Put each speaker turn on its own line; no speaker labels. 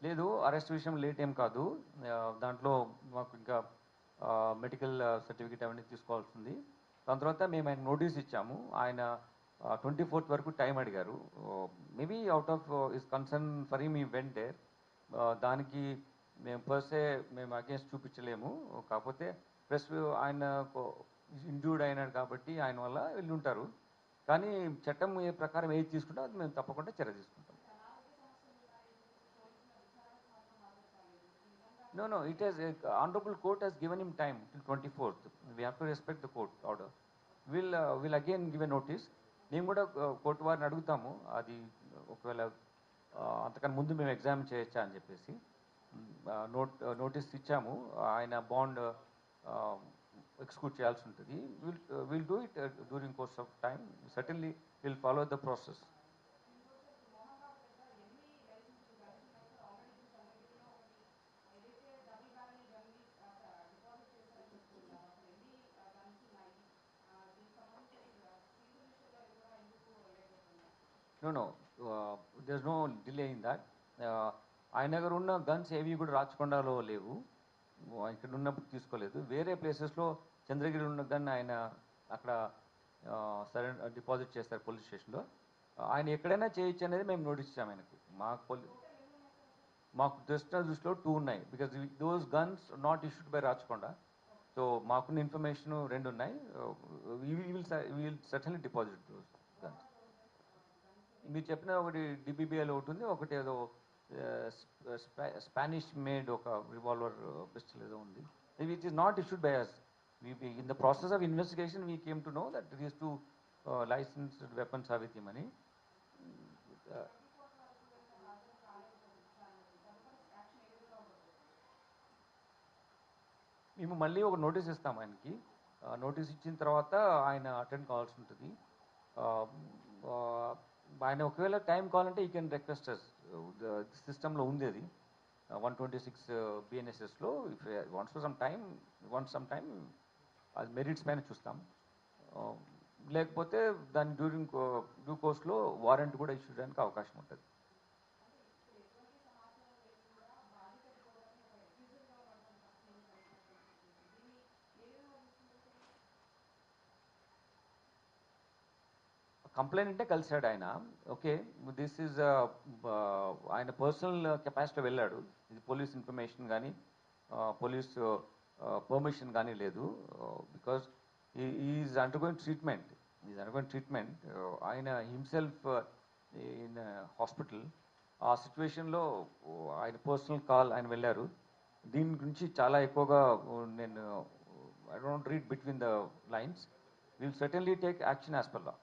లేదు అరెస్ట్ విషయం లేట్ ఏం కాదు. దాంట్లో మాకు ఇంకా మెడికల్ సర్టిఫికేట్ అవన్నీ తీసుకోవాల్సింది. దాని తర్వాత మేము ఆయన నోటీస్ ఇచ్చాము. ఆయన 24th వరకు టైం అడిగారు. Maybe out of is concern for him ఈ వెంట్ దేర్. దానికి మేము పర్సే మేము అగేన్స్ట్ చూపించలేము. కాకపోతే ప్లస్ ఆయన ఇంజూర్డ్ అయినాడు కాబట్టి ఆయన వల్ల వెళ్ళి ఉంటారు. కానీ చట్టం ఏ ప్రకారం ఏది తీసుకుంటే అది మేము తప్పకుండా చర్య తీసుకుంటాం. No, it has, honorable court has given him time till 24th. We have to respect the court order. We'll again give a notice. మేము కూడా కోర్టు వారిని అడుగుతాము అది ఒకవేళ అంతకన్నా ముందు మేము ఎగ్జామ్ చేయొచ్చా అని చెప్పేసి. నోటీస్ ఇచ్చాము. ఆయన బాండ్ ఎక్స్క్యూట్ చేయాల్సి ఉంటుంది. Will do it during course of time. Certainly will follow the process. No, there's no delay in that. ఆయన దగ్గర ఉన్న గన్స్ ఏవి కూడా రాచకొండలో లేవు. ఇక్కడ ఉన్నప్పుడు తీసుకోలేదు. వేరే ప్లేసెస్లో చంద్రగిరి ఉన్న గన్ ఆయన అక్కడ డిపాజిట్ చేస్తారు పోలీస్ స్టేషన్లో. ఆయన ఎక్కడైనా చేయొచ్చు అనేది మేము నోటీస్ ఇచ్చాము ఆయనకు. మాకు దృష్టిలో 2 ఉన్నాయి. Because those guns not issued by Rachakonda. So మాకున్న ఇన్ఫర్మేషన్ 2 ఉన్నాయి. Will certainly deposit those guns. మీరు చెప్పిన ఒకటి డిబిబిఎల్ ఒకటి ఉంది, ఒకటి ఏదో స్పానిష్ మేడ్ ఒక రివాల్వర్ పిస్టల్ ఏదో ఉంది. Which is not issued by us. In the process of investigation we came to know that these 2 licensed weapons are with him అని. మేము మళ్ళీ ఒక నోటీస్ ఇస్తాం ఆయనకి. నోటీస్ ఇచ్చిన తర్వాత ఆయన అటెండ్ కావాల్సి ఉంటుంది. ఆయన ఒకవేళ టైం కావాలంటే ఈ కెన్ రిక్వెస్ట్ అస్. సిస్టంలో ఉంది అది 126 బిఎన్ఎస్ఎస్లో. ఇఫ్ వాంట్స్ సమ్ టైమ్ అది మెరిట్స్ పైన చూస్తాం. లేకపోతే దాని డ్యూ కోర్స్లో వారెంట్ కూడా ఇష్యూ చేయడానికి అవకాశం ఉంటుంది. కంప్లైంట్ అంటే కలిసాడు ఆయన. ఓకే, దిస్ ఈజ్ ఆయన పర్సనల్ కెపాసిటీలో వెళ్ళాడు. ఇది పోలీస్ ఇన్ఫర్మేషన్ కానీ పోలీస్ పర్మిషన్ కానీ లేదు. Because is undergoing treatment. ఆయన హిమ్సెల్ఫ్ ఇన్ హాస్పిటల్. ఆ సిచ్యువేషన్లో ఆయన పర్సనల్ కాల్ ఆయన వెళ్ళారు. దీని గురించి చాలా ఎక్కువగా నేను I don't read between the lines. Will certainly take action as per law.